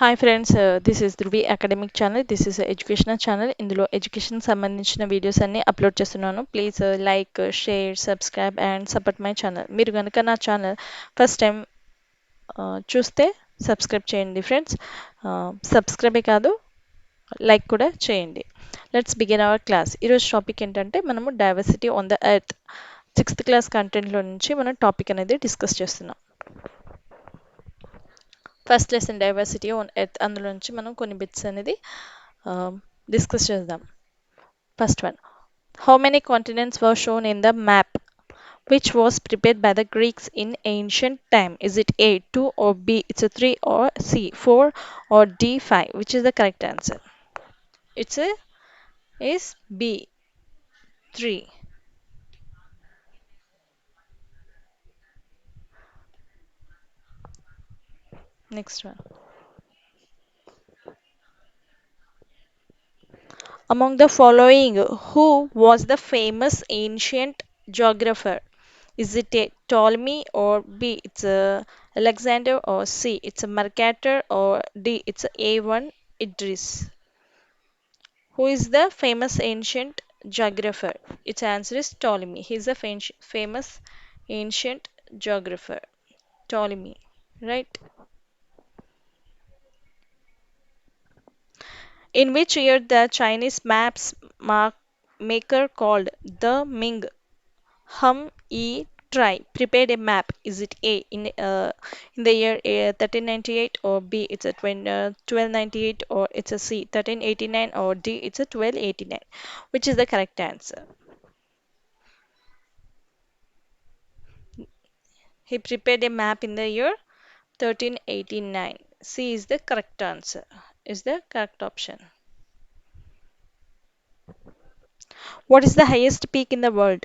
Hi friends, this is Dhruvi academic channel. This is educational channel. ఇందులో education సంబంధించిన videos అన్ని upload చేస్తున్నాను. Please like, share, subscribe and support my channel. మీరు కనుక నా ఛానల్ ఫస్ట్ టైం చూస్తే సబ్స్క్రైబ్ చేయండి ఫ్రెండ్స్. సబ్స్క్రైబే కాదు, లైక్ కూడా చేయండి. Let's begin our class. ఈరోజు టాపిక్ ఏంటంటే మనము diversity on the earth sixth class కంటెంట్లో నుంచి మనం టాపిక్ అనేది డిస్కస్ చేస్తున్నాం. First lesson diversity on earth, అందులో నుంచి మనం కొన్ని బిట్స్ అనేది డిస్కస్ చేద్దాం. First one, how many continents were shown in the map which was prepared by the Greeks in ancient time? Is it A 2 or B it's a 3 or C 4 or D 5? Which is the correct answer? It's a is B 3. Next one. Among the following, who was the famous ancient geographer? Is it A Ptolemy or B it's a Alexander or C it's a Mercator or D it's a A1 Idris? Who is the famous ancient geographer? Its answer is Ptolemy. He is a famous ancient geographer. Ptolemy, right? In which year the Chinese maps maker called the Ming Hum E Try prepared a map? Is it A in the year 1398 or B it's a 1298 or it's a C 1389 or D it's a 1289? Which is the correct answer? He prepared a map in the year 1389. C is the correct answer. Is the correct option. What is the highest peak in the world?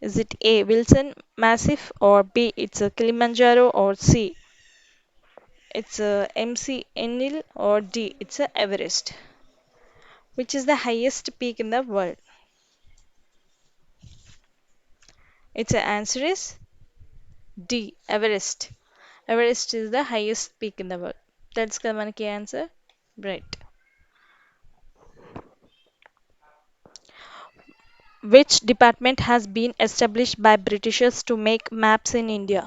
Is it A Wilson Massif or B it's a Kilimanjaro or C it's a MC Enlil or D it's a Everest? Which is the highest peak in the world? Its answer is D Everest. Everest is the highest peak in the world. That's the manaki answer. Right. Which department has been established by Britishers to make maps in India?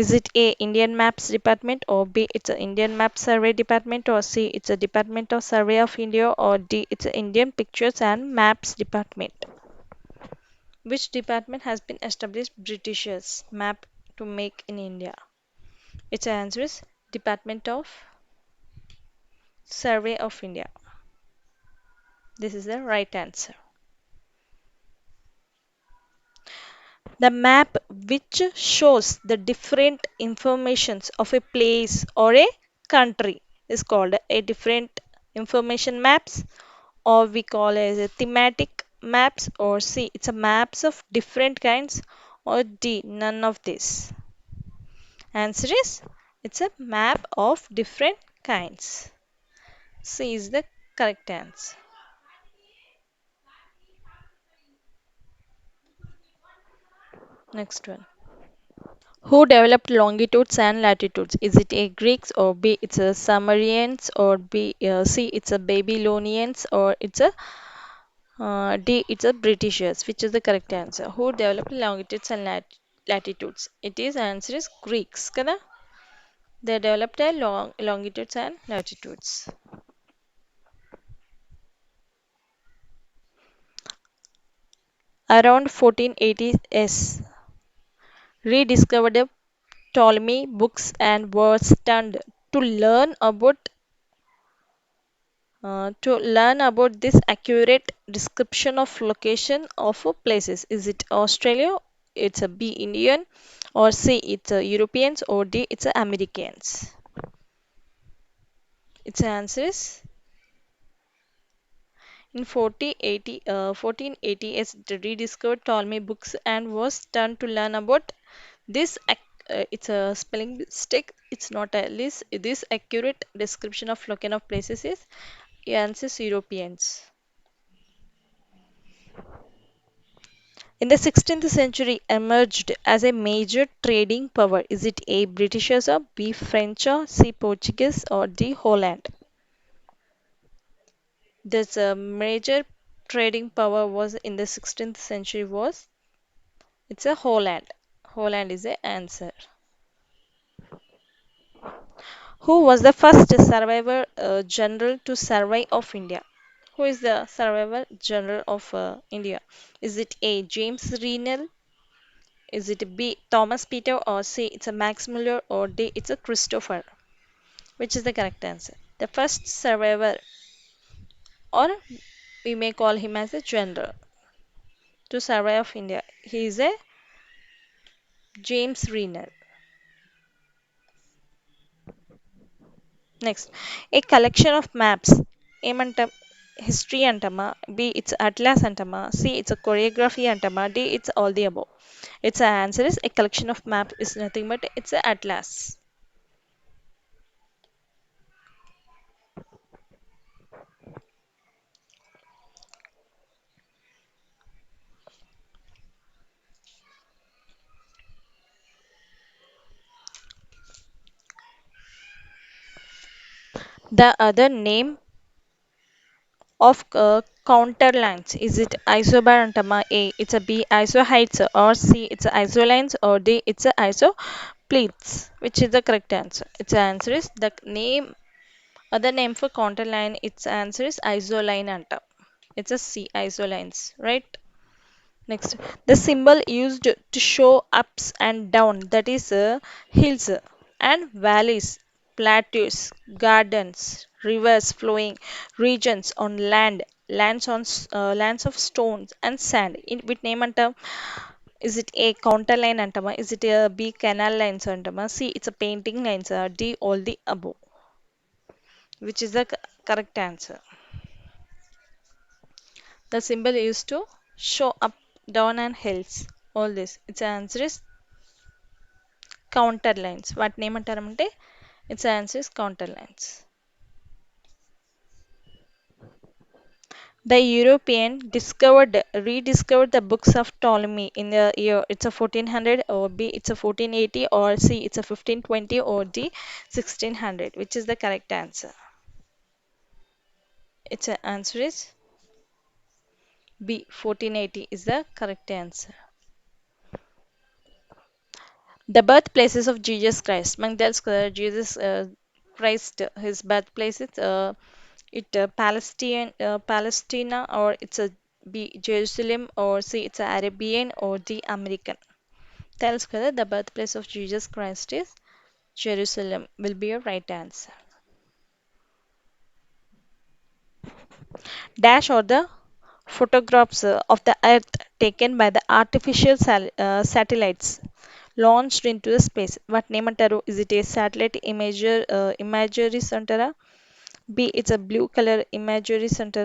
Is it A Indian Maps Department or B it's a Indian Map Survey Department or C it's a Department of Survey of India or D it's a Indian Pictures and Maps Department? Which department has been established Britishers map to make in India? Its answer is Department of Survey of India. This is the right answer. The map which shows the different informations of a place or a country is called a different information maps, or we call it as a thematic maps, or C it's a maps of different kinds, or D none of this. Answer is it's a map of different kinds. C is the correct answer. Next one. Who developed longitudes and latitudes? Is it A Greeks or B it's a Sumerians or B C it's a Babylonians or it's a D it's a Britishers? Which is the correct answer? Who developed longitudes and latitudes? It is answer is Greeks. Kada? They developed a longitudes and latitudes. Around 1480 S, rediscovered the Ptolemy books and was stunned to learn about this accurate description of location of places. Is it Australia? It's a B Indian or C it's a Europeans or D it's a Americans? Its answer is in 1480 as rediscovered Ptolemy books and was stunned to learn about this it's a spelling mistake. It's not a list. This accurate description of location of places is answer is Europeans. in the 16th century emerged as a major trading power? Is it A. Britishers or B. French or C. Portuguese or D. Holland? This major trading power was in the 16th century was it's a Holland. Holland is the answer. Who was the first survivor general to survey of India? Who is the survivor general of India? Is it A. James Renal? Is it B. Thomas Peter or C. It's a Max Muller or D. It's a Christopher? Which is the correct answer? The first survivor, or we may call him as a general to survey of India. He is a James Renal. Next, a collection of maps. ఏమంటాం history అంటామా B it's atlas అంటామా C it's choreography అంటామా D it's all the above it's answer is a collection of map is nothing but it's atlas. The other name of counterlines, is it isobar antama A it's a B isoheights or C it's a isolines or D it's a isopletes? Which is the correct answer? Its answer is the name, other name for counterline, its answer is isoline anta. It's a C isolines, right? Next, the symbol used to show ups and down, that is hills and valleys, plateaus, gardens, rivers flowing, regions on land, lands of stones and sand. In with name anta, is it A counter line antama? Is it a B canal lines antama? C it's a painting lines. D all the above. Which is the correct answer? The symbol used to show up, down and hills. All this. Its answer is counter lines. What name అంటారంటే its answer is counter lines. The European rediscovered the books of Ptolemy in the year it's a 1400 or B it's a 1480 or C it's a 1520 or D 1600. Which is the correct answer? Its answer is B 1480 is the correct answer. The birthplaces of Jesus Christ. మనకు తెలుసు కదా Jesus Christ his birth place is Palestina or it's a B Jerusalem or C it's a Arabian or D American. తెలుసు కదా the birthplace of Jesus Christ is Jerusalem will be your right answer. Dash or the photographs of the earth taken by the artificial satellites launched into the space. What name antaru? Is it a satellite imagery center? B it's a blue color imagery center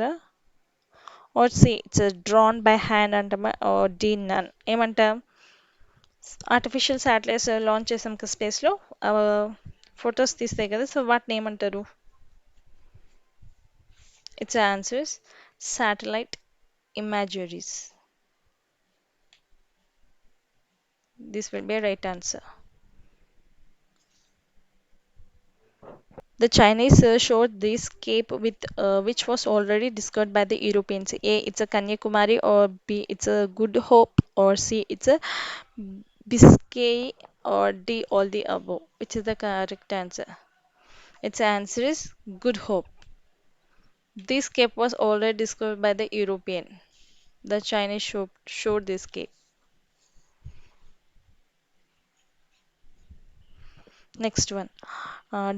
or C it's a drawn by hand antama or D none. ఏమంటాం artificial satellites launch చేసాం కదా స్పేస్లో photos తీస్తాయి కదా so వాటిని ఏమంటారు? It's answers satellite imageries. This will be a right answer. The Chinese showed this cape with which was already discovered by the Europeans. A it's a Kanyakumari or B it's a Good Hope or C it's a Biscay or D all the above. Which is the correct answer? Its answer is Good Hope. This cape was already discovered by the European. The Chinese showed this cape. Next one.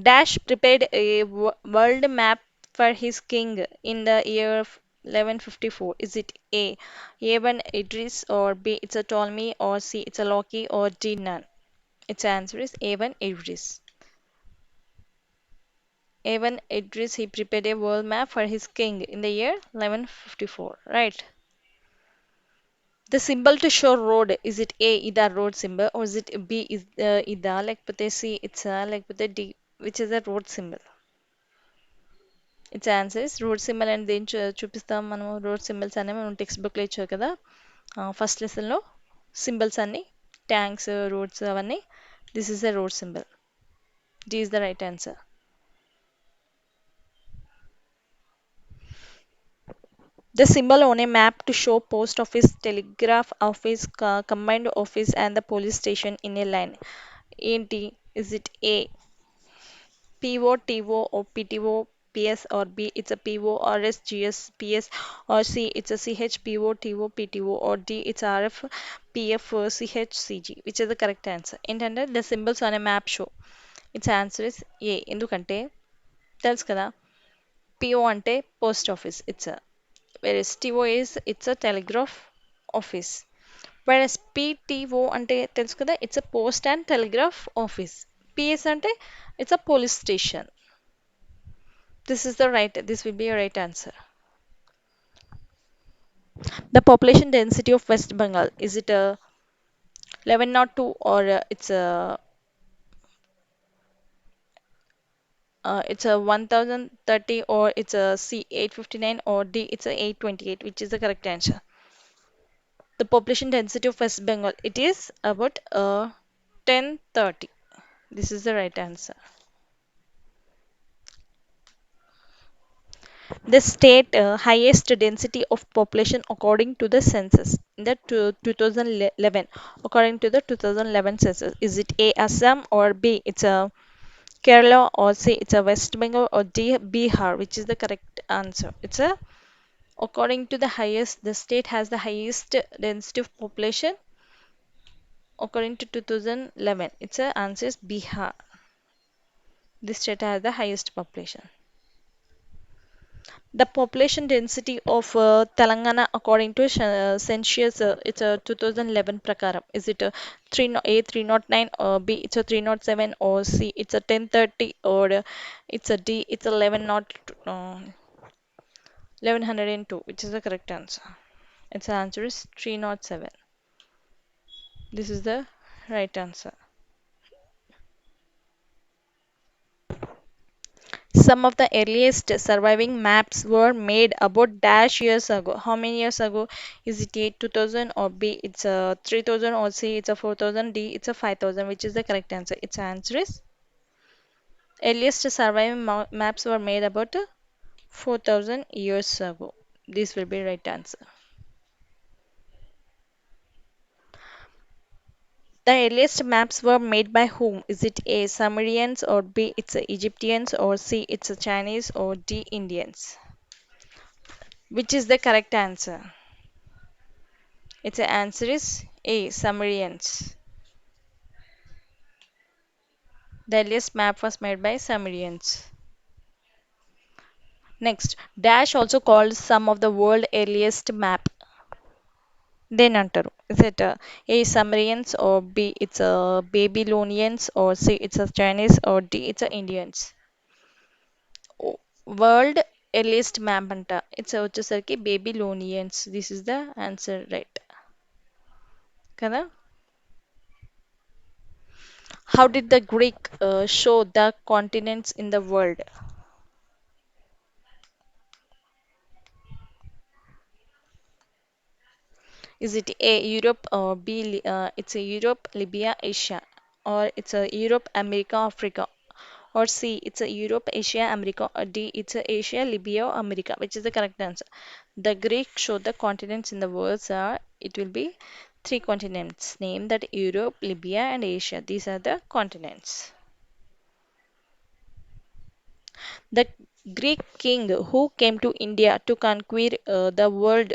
Dash prepared a world map for his king in the year of 1154. Is it A. Ibn Idris or B. It's a Ptolemy or C. It's a Loki or D. None? Its answer is Ibn Idris. Ibn Idris he prepared a world map for his king in the year 1154. Right. The symbol to show road, is it A ida road symbol or is it B is ida లేకపోతే C it's a లేకపోతే D which is a road symbol? Its answer is road symbol and then చూపిస్తాం మనం road symbols అనేవి మనం text బుక్లో ఇచ్చారు కదా first లెసన్లో సింబల్స్ అన్ని ట్యాంక్స్ రోడ్స్ అవన్నీ this is the road symbol. D is the right answer. The symbol on a map to show post office, telegraph office, combined office, and the police station in a line. ఏంటి? Is it A PO, TO, or PTO, PS, or B it's a PO, RS, GS, PS, or C it's a CH, PO, TO, PTO, or D it's RF, PF, CH, CG. Which is the correct answer? ఏంటంటే the symbols on a map show. Its answer is A. ఎందుకంటే తెలుసు కదా PO అంటే post office it's whereas TO is it's a telegraph office. Whereas PTO అంటే తెలుసు కదా it's a post and telegraph office. PS అంటే it's a police station. This will be a right answer. The population density of West Bengal, is it a 1102 or it's a 1030 or it's a C 859 or D it's a 828, which is the correct answer? The population density of West Bengal, it is about 1030. This is the right answer. The state highest density of population according to the census in the 2011, according to the 2011 census, is it A Assam or B it's a Kerala or C it's a West Bengal or D Bihar, which is the correct answer? It's a according to the highest, the state has the highest density of population according to 2011. It's a answer is Bihar. This state has the highest population. The population density of Telangana according to census, it's a 2011 prakaram. Is it a 309 or B it's a 307 or C it's a 1030 or it's a D it's 1102, which is the correct answer? Its answer is 307. This is the right answer. Some of the earliest surviving maps were made about dash years ago. How many years ago? Is it A 2000 or B it's a 3000 or C it's a 4000, D it's a 5000, which is the correct answer? Its answer is earliest surviving maps were made about 4000 years ago. This will be right answer. The earliest maps were made by whom? Is it A Sumerians or B it's a Egyptians or C it's a Chinese or D Indians? Which is the correct answer? Its answer is A Sumerians. The earliest map was made by Sumerians. Next, Dash also called some of the world earliest map. Then అంటారు. Is it A Sumerians or B it's a Babylonians or C it's a Chinese or D it's a Indians? World earliest map అంట. It's వచ్చేసరికి Babylonians. This is the answer, right? కదా? How did the Greek show the continents in the world? Is it A Europe or B it's a Europe, Libya, Asia, or it's a Europe, America, Africa, or C it's a Europe, Asia, America, or D it's a Asia, Libya, America, which is the correct answer? The Greek showed the continents in the world are it will be three continents. Name that Europe, Libya, and Asia. These are the continents. The Greek king who came to India to conquer the world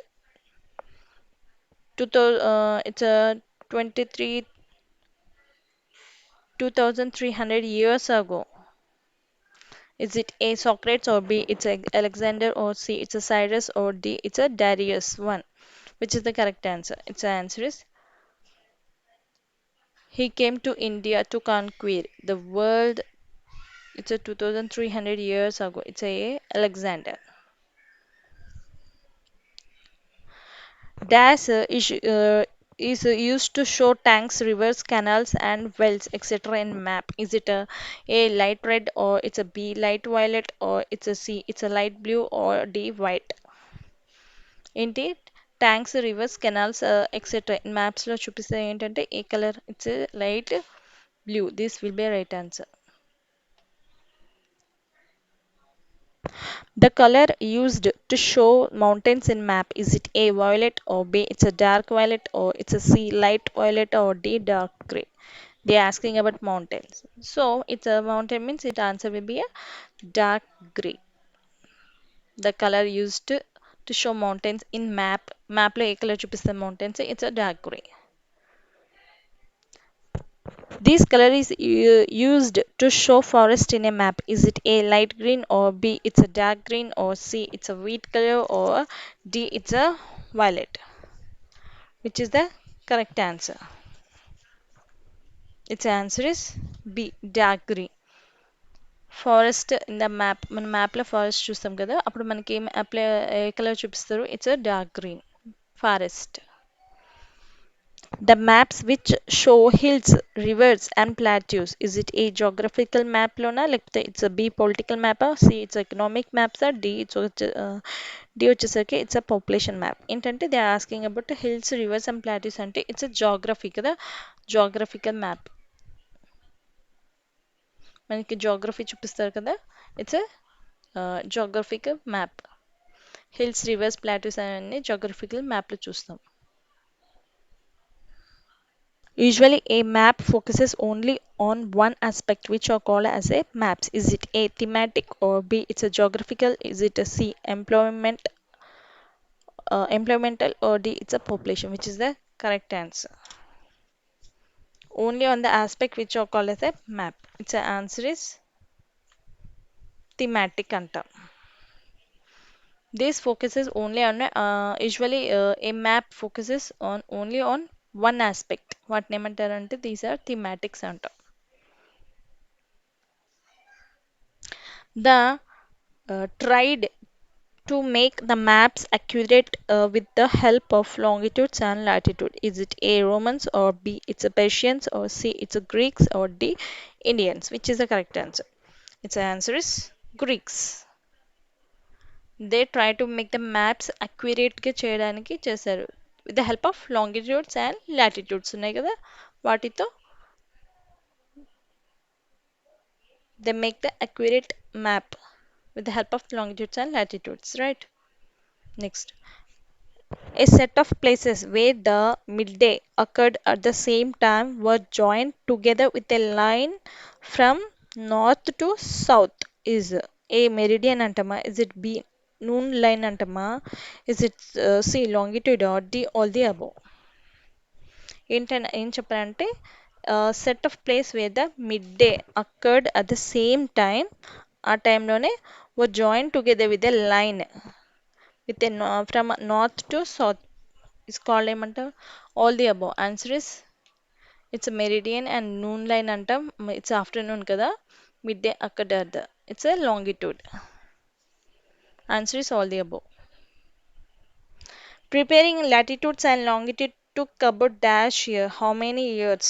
it's a 23 2300 years ago. Is it A Socrates or B it's a Alexander or C it's a Cyrus or D it's a Darius one? Which is the correct answer? Its answer is he came to India to conquer the world. It's a 2300 years ago. It's a Alexander. Dash is used to show tanks, rivers, canals, and wells, etc. in map. Is it a light red or it's a B light violet or it's a C it's a light blue or D white? Indeed, tanks, rivers, canals etcetera in మ్యాప్స్లో చూపిస్తే ఏంటంటే ఏ colour? It's light blue. This will be right answer. The color used to show mountains in map, is it A violet or B it's a dark violet or it's a C light violet or D dark gray? They are asking about mountains. So it's a mountain means its answer will be a dark gray. The color used to show mountains in map. Map lo A colour చూపిస్తుంది mountains? It's a dark gray. This color is used to show forest in a map. Is it A light green or B it's a dark green or C it's a wheat color or D it's a violet? Which is the correct answer? Its answer is B dark green. Forest in the map, మన మ్యాప్లో forest చూస్తాం కదా, అప్పుడు మనకి ఏం apply ఏ colour చూపిస్తారు? It's dark green forest. The maps which show hills, rivers and plateaus, is it A geographical map లోనా, లేకపోతే ఇట్స్ బి పొలిటికల్ మ్యాపా, సి ఇట్స్ ఎకనామిక్ మ్యాప్సా, డి డి వచ్చేసరికి ఇట్స్ అ పాపులేషన్ మ్యాప్. ఏంటంటే they are asking about hills, rivers and plateaus అంటే it's geography కదా, geographical map. మనకి geography చూపిస్తారు కదా, it's geographical map. Hills, rivers, plateaus అవన్నీ జాగ్రఫికల్ మ్యాప్లో చూస్తాం. Usually, a map focuses only on one aspect, which are called as a maps. Is it A thematic or B it's a geographical? Is it a C employmental or D it's a population? Which is the correct answer? Only on the aspect which are called as a map. Its answer is thematic anta. This focuses only on usually a map focuses on only on one aspect. What name antarante? These are thematics anta. The tried to make the maps accurate with the help of longitudes and latitude. Is it A Romans or B it's a Persians or C it's a Greeks or D Indians? Which is the correct answer? Its answer is Greeks. They try to make the maps accurate గా చేయడానికి చేశారు with the help of longitudes and latitudes ఉన్నాయి కదా, వాటితో they make the accurate map with the help of longitudes and latitudes, right? Next, a set of places where the midday occurred at the same time were joined together with a line from north to south. Is A meridian antama? Is it B noon line antama? Is it C longitude or D all the above? ఏం చెప్పారంటే set of place where the midday occurred at the same time, ఆ టైంలోనే were join together with a line with a from north to south is called ఏమంటారు? All the above. Answer is it's meridian and noon line అంటాం, it's afternoon కదా, midday occurred at the it's a longitude. Answer is all the above. Preparing latitudes and longitude took about dash year. How many years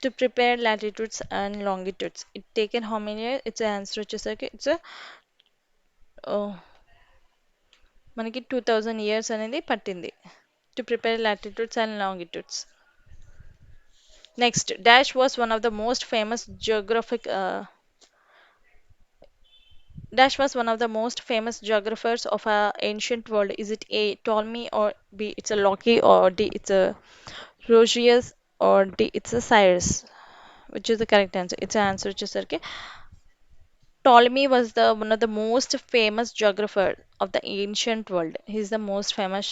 to prepare latitudes and longitudes? It taken how many years? It's an answer వచ్చేసరికి it's a మనకి 2000 years అనేది పట్టింది to prepare latitudes and longitudes. Next, dash was one of the most famous geographic Dash was one of the most famous geographers of our ancient world. Is it A. Ptolemy or B. It's a Loki or D. It's a Rogers or D. It's a Cyrus? Which is the correct answer? It's an answer which is okay. Ptolemy was the one of the most famous geographer of the ancient world. He's the most famous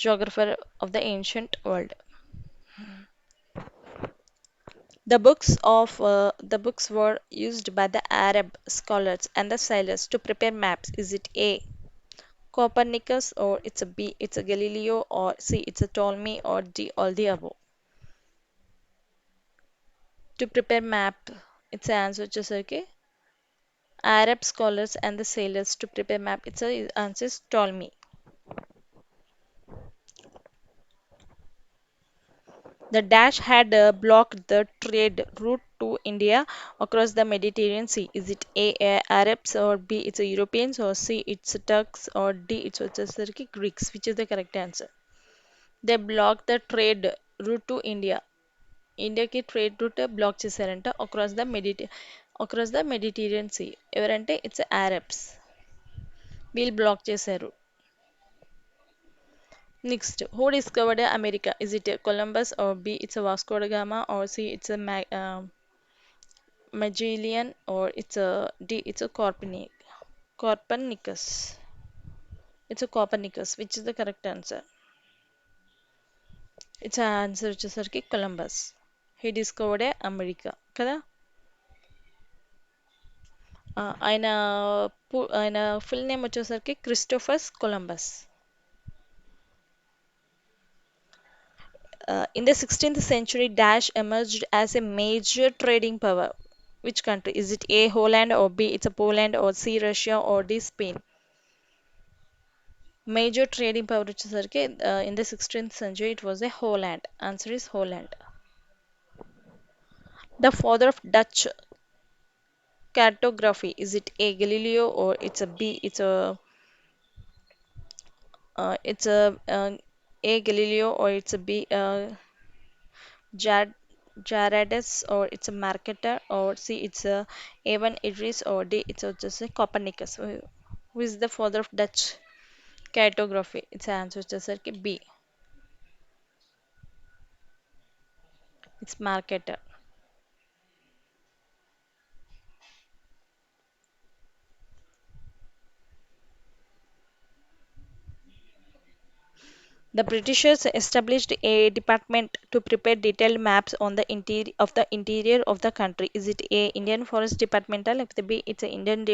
geographer of the ancient world. The books were used by the Arab scholars and the sailors to prepare maps. Is it A. Copernicus or it's a B, it's a Galileo or C, it's a Ptolemy or D, all the above? To prepare map, it's an answer just okay. Arab scholars and the sailors to prepare map, it's a answer is Ptolemy. The dash had blocked the trade route to India across the Mediterranean Sea. Is it A, Arabs, or B, it's a Europeans, or C, it's a Turks, or D, it's వచ్చేసరికి Greeks? Which is the correct answer? They blocked the trade route to India. ఇండియాకి trade route block చేశారంట across the Mediterranean sea. ఎవరంటే it's Arabs. వీళ్ళు block చేశారు. Next, who discovered America? Is it Columbus, or B it's Vasco da Gama, or C it's Magellan, or it's D it's Copernicus? It's Copernicus. Which is the correct answer? It's answer వచ్చేసరికి Columbus. He discovered America కదా. ఆయన ఆయన full name వచ్చేసరికి Christophers Columbus. In the 16th century, Dash emerged as a major trading power. Which country? Is it A, Holland, or B, it's a Poland, or C, Russia, or D, Spain? Major trading power వచ్చేసరికి in the 16th century it was a Holland. Answer is Holland. The father of Dutch cartography, is it A, Galileo, or it's a B, it's a Galileo, or it's a B, Jar Jaradus, or it's a marketer, or C, it's a Evan Idris, or D, it's a, just a Copernicus. Who is the father of Dutch cartography? It's answer just like B. It's marketer. The Britishers established a department to prepare detailed maps on the interior of the country. Is it A, Indian Forest Departmental? If the B, it's a Indian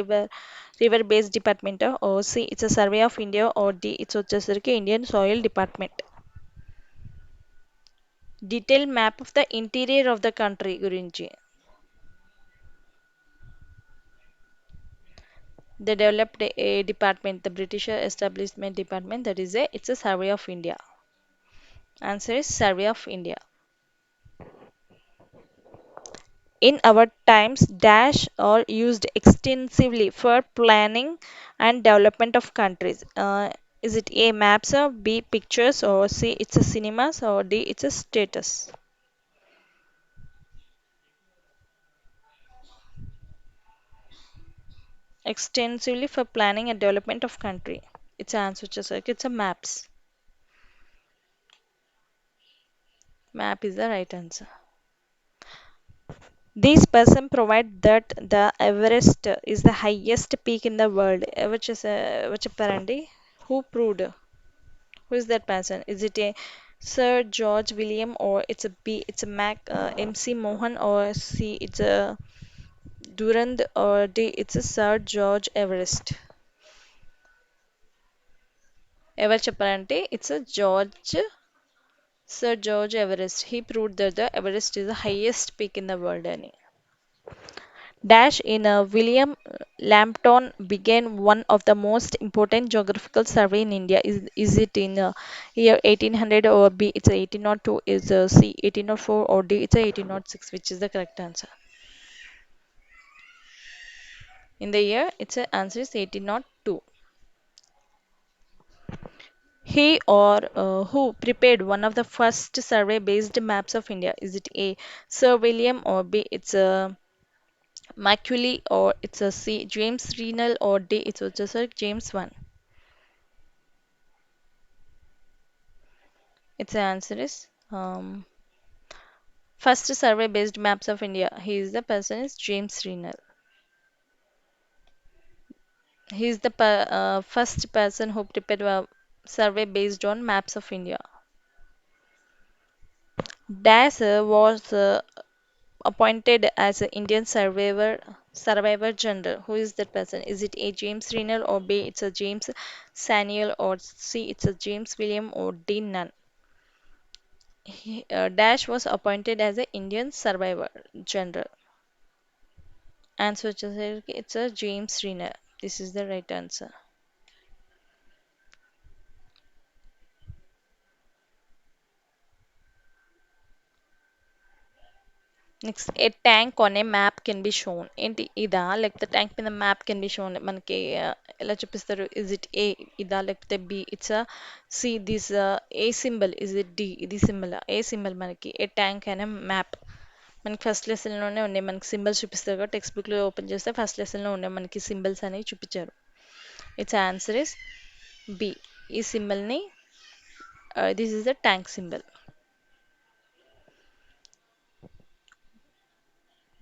river based departmental, or C, it's a Survey of India, or D, it's వచ్చేసరికి Indian Soil Department. Detailed map of the interior of the country గురించి. They developed a department, the British establishment department, that is a, it's a Survey of India. Answer is Survey of India. In our times, dash are used extensively for planning and development of countries. Is it A, maps, or B, pictures, or C, it's a cinemas, or D, it's a status? Extensively for planning and development of country. It's answer just like it's a maps. Map is the right answer. These person provide that the Everest is the highest peak in the world. ఎవరు చెప్పారండి? Who proved? Who is that person? Is it a Sir George William, or it's a B, it's a MC Mohan, or C, it's a Durand, or D, it's a Sir George Everest? ఎవరు చెప్పారంటే it's a Sir George Everest. He proved that the Everest is the highest peak in the world అని. Dash in William Lambton began one of the most important geographical survey in India. Is it in year 1800, or B, it's 1802, is C, 1804, or D, it's 1806? Which is the correct answer? In the year, its answer is 1802. He or who prepared one of the first survey based maps of India? Is it A, Sir William, or B, it's Macaulay, or it's a C, James Renal, or D, it's just like James 1? Its answer is first survey based maps of India. He is the person is James Renal. He is the first person who prepared a survey based on maps of India. Das was appointed as an Indian survivor general. Who is that person? Is it A, James Renal, or B, it's a James Samuel, or C, it's a James William, or D, none? Dash was appointed as an Indian survivor general. Answer వచ్చేసరికి it's a James Renner. This is the right answer. Next A tank on a map can be shown. ఏంటి ఇదా, లేకపోతే tank మీద map can be shown మనకి ఎలా చూపిస్తారు? Is it A ఇదా, లేకపోతే B? It's C this A symbol, is it D ఇది సింబల్? ఏ సింబల్ మనకి ఏ ట్యాంక్ అనే మ్యాప్ మనకి ఫస్ట్ లెసన్లోనే ఉన్నాయి. మనకి సింబల్స్ చూపిస్తారు కదా, టెక్స్ట్ బుక్లో ఓపెన్ చేస్తే ఫస్ట్ లెసన్లో ఉన్నాయి మనకి సింబల్స్ అనేవి చూపించారు. It's answer is B. ఈ సింబల్ని this is the tank symbol.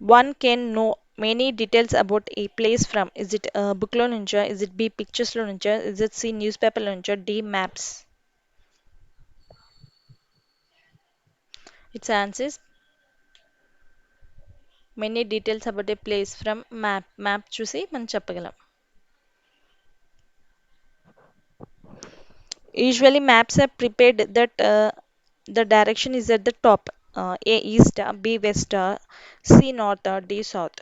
One can know many details about a place from. Is it book లో నుంచా? Is it B pictures లో నుంచా? Is it C newspaper లో నుంచా? D maps. Its answer is many details about a place from map. Map చూసి మనం చెప్పగలం. Usually maps are prepared that the direction is at the top. A east, B west, C north, D south.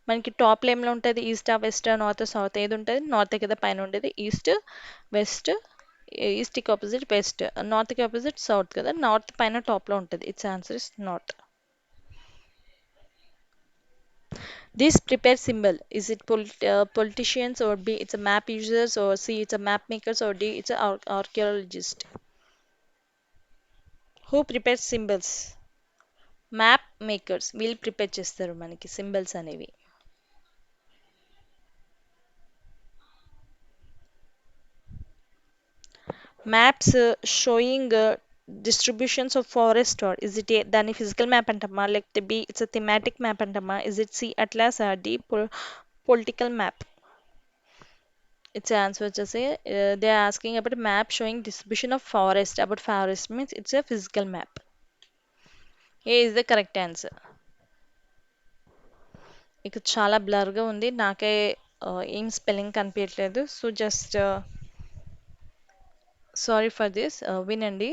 మనకి top లైన్లో ఉంటుంది east west north south. ఏది ఉంటుంది? North కదా పైన ఉండేది. ఈస్ట్ వెస్ట్, ఈస్ట్కి ఆపోజిట్ వెస్ట్, నార్త్కి ఆపోజిట్ సౌత్ కదా, నార్త్ పైన టాప్లో ఉంటుంది. It's answer is north. This prepare symbol, is it politicians or B it's a map users or C it's a map makers or D it's a archaeologist. Who prepares symbols? Map makers వీళ్ళు prepare చేస్తారు మనకి symbols అనేవి. Maps showing distributions of forest, or is it A దాన్ని physical map అంటామా, లేకపోతే B it's thematic map అంటామా, is it C atlas, or D political map? It's answer వచ్చేసి they are asking about map showing distribution of forest. About forest means it's a physical map. A is the correct answer. ఇక చాలా బ్లర్గా ఉంది, నాకే ఏం spelling కనిపించట్లేదు. So just sorry for this. వినండి.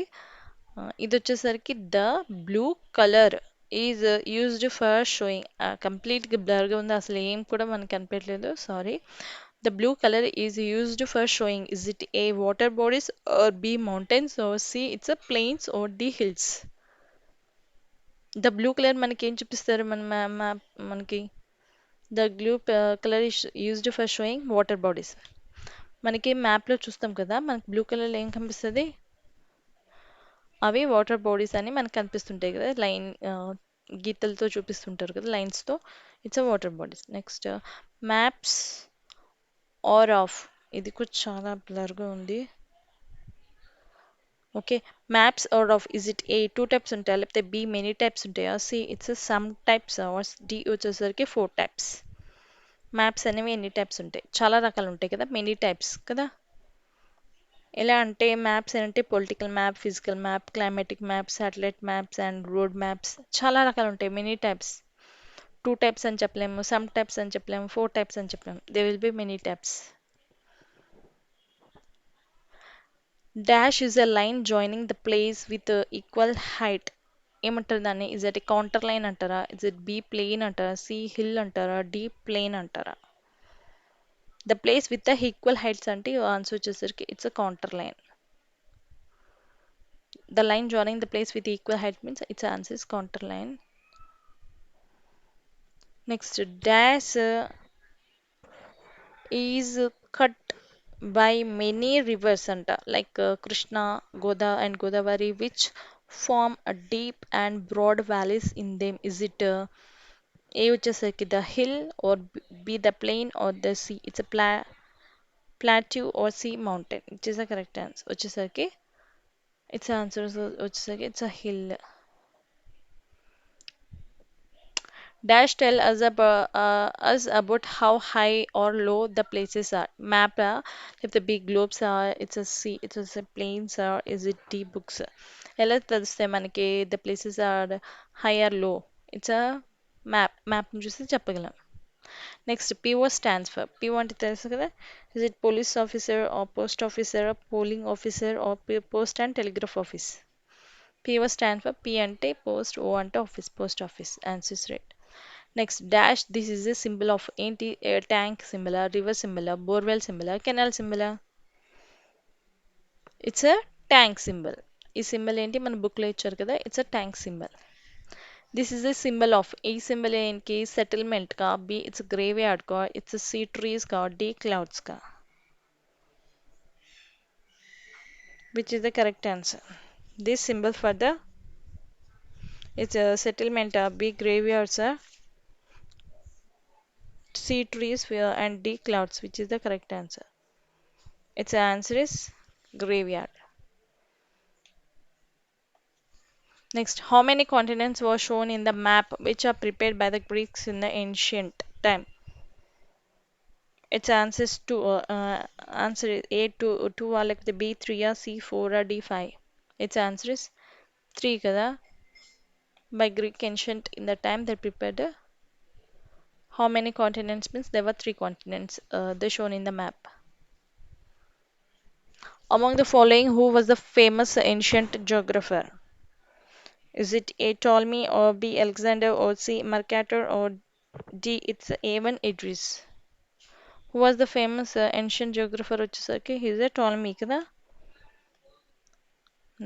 ఇది వచ్చేసరికి the blue colour is used for showing. కంప్లీట్గా బ్లర్గా ఉంది, అసలు ఏం కూడా మనకు కనిపించలేదు. Sorry. The blue colour is used for showing. Is it A water bodies or B mountains or C it's a plains or D hills? The blue colour మనకి ఏం చూపిస్తారు మనకి? The blue colour is used for showing water bodies. మనకి మ్యాప్లో చూస్తాం కదా, మనకి blue కలర్లో ఏం కనిపిస్తుంది? అవి వాటర్ బాడీస్ అని మనకు కనిపిస్తుంటాయి కదా, లైన్ గీతలతో చూపిస్తుంటారు కదా, లైన్స్తో. It's a water bodies. Next maps are of. ఇది కూడా చాలా బ్లర్గా ఉంది. Okay. Maps are of, is it A two types ఉంటాయా, లేకపోతే బి మెనీ టైప్స్ ఉంటాయా, C it's some types, D వచ్చేసరికి ఫోర్ టైప్స్. మ్యాప్స్ అనేవి ఎన్ని టైప్స్ ఉంటాయి? చాలా రకాలు ఉంటాయి కదా, మెనీ టైప్స్ కదా. ఎలా అంటే మ్యాప్స్ ఏంటంటే political map, physical map, climatic map, satellite maps and road maps. చాలా రకాలు ఉంటాయి, మెనీ టైప్స్. టూ టైప్స్ అని చెప్పలేము, సమ్ టైప్స్ అని చెప్పలేము, ఫోర్ టైప్స్ అని చెప్పలేము. They will be many types. Dash is a line joining the place with equal height. ఏమంటారు దాన్ని? ఇస్ ఇట్ కౌంటర్ లైన్ అంటారా, ఇస్ ఇట్ బి ప్లేన్ అంటారా, సి హిల్ అంటారా, డి ప్లేన్ అంటారా? The place with the equal heights అంటే answer వచ్చేసరికి it's a counter line. The line joining the place with equal height means its answer is counter line. Next, dash is cut by many rivers anta, like Krishna, Goda and Godavari, which form a deep and broad valleys in them. Is it A వచ్చేసరికి the hill, or B the plain, or the sea? It's a plateau or sea mountain. Which is the correct answer? వచ్చేసరికి its answer వచ్చేసరికి it's a hill. Dash tell us about how high or low the places are. Map, if the big globes are, it's a sea, it's a plains, or is it D books? ఎలా తెలుస్తాయి మనకి the places are high or low? It's a map. Map చూసి చెప్పగలం. Next, PO stands for. PO అంటే తెలుసు కదా. Is it police officer or post officer or polling officer or post and telegraph office? PO stands for. P అంటే post, O అంటే office, post office. Answer is right. Next, dash, this is a symbol of ఏంటి? Tank symbol, river symbol, borewell symbol, canal symbol? It's a tank symbol. ఈ symbol ఏంటి మన బుక్లో ఇచ్చారు కదా, it's a tank symbol. This is the symbol of, ఈ symbol ఏంటి settlement కా, బి ఇట్స్ గ్రేవ్ యార్డ్ కా, ఇట్స్ సీ ట్రీస్ కా, డి క్లౌడ్స్ కా. Which is the correct answer? This symbol for the it's a settlement, B graveyards, C trees, and D clouds, which is the correct answer. Its answer is graveyard. Next, how many continents were shown in the map which are prepared by the Greeks in the ancient time? Its answer is two. Answer is A two, like the B three, C four, D five. Its answer is three kada. By Greek ancient in the time they prepared how many continents means there were three continents. They shown in the map. Among the following, who was the famous ancient geographer? Is it A. Ptolemy or B. Alexander or C. Mercator or D. It's A1 Idris? Who was the famous ancient geographer? వచ్చేసరికి he is a Ptolemy కదా.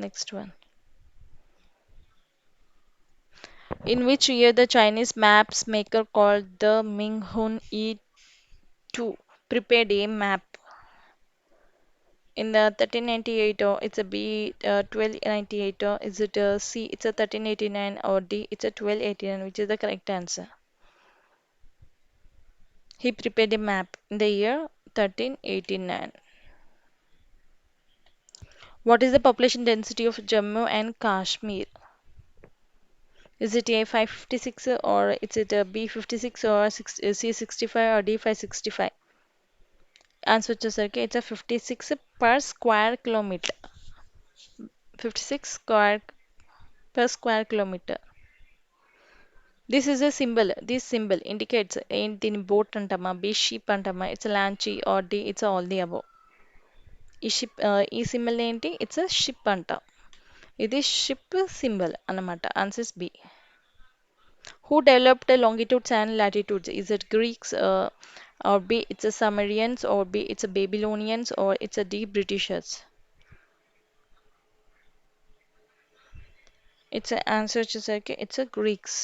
Next one. In which year the Chinese maps maker called the Minghun E2 prepared a map? In the 1398 or it's a B 1298 or is it a C it's a 1389 or D it's a 1289, which is the correct answer? He prepared a map in the year 1389. What is the population density of Jammu and Kashmir? Is it A 556 or is it a B 56 or C 65 or D 565? Answer వచ్చేసరికి it's a 56 per square kilometer. 56 square per square kilometer. This is a symbol. This symbol indicates దీని boat అంటామా, B ship అంటామా, it's a launch or D it's all the above. ఈ ship ఈ symbol ఏంటి it's a ship అంట. ఇది ship symbol అన్నమాట. Answers B. Who developed the longitudes and latitudes? Is it Greeks or B it's a Sumerians or B it's a Babylonians or it's a D Britishers? It's a answer వచ్చేసరికి it's a Greeks.